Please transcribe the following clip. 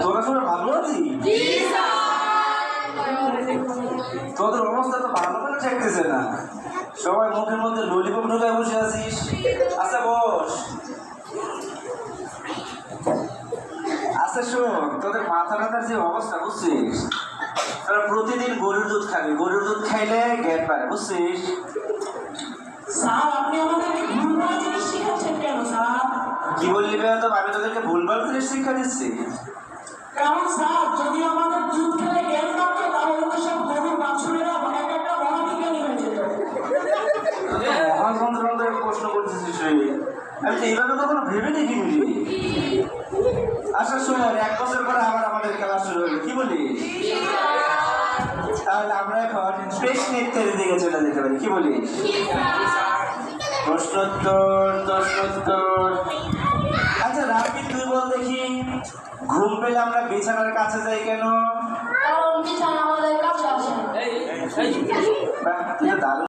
তোরা সবাই ভালো আছিস? তোদের অবস্থা তো ভালো করে ঠেকতেছে না, সবাই মুখের মধ্যে ললিপপ ঢুকায় বসে আছিস। আচ্ছা বস। আচ্ছা শোন, তোদের মাথা ব্যথার যে অবস্থা বুঝছিস, তোরা প্রতিদিন গরুর দুধ খাবি, গরুর দুধ খাইলে জ্ঞান বাড়ে, বুঝছিস? স্যার আপনি আমাদেরকে ভুলভাল জিনিস শিখাচ্ছেন কেন স্যার? কি বললি বেয়াদব? আমি তোদেরকে ভুলভাল জিনিস শিক্ষা দিচ্ছি? কারণ স্যার যদি আমাদের দুধ খেলে জ্ঞান বাড়তো তাহলে তো সব গরুর বাছুরেরা এক একটা মহাবিজ্ঞানী হয়ে যেত। মহাযন্ত্রের প্রশ্ন করতেছিস রে, আমি তো এইভাবে কখনো ভেবে দেখিনি। আচ্ছা শোন, 1 বছর পরে আবার আমাদের খেলা শুরু হবে, কি বলিস? তাহলে আমরা এখন প্রশ্নোত্তরের দিকে চলে যেতে পারি, কি বলিস? প্রশ্নোত্তর। আচ্ছা রাফি, তুই বল দেখি, ঘুম পেলে আমরা বিছানার কাছে যাই কেন? কারণ বিছানা আমাদের কাছে আসে। বাহ, তুই তো দারুণ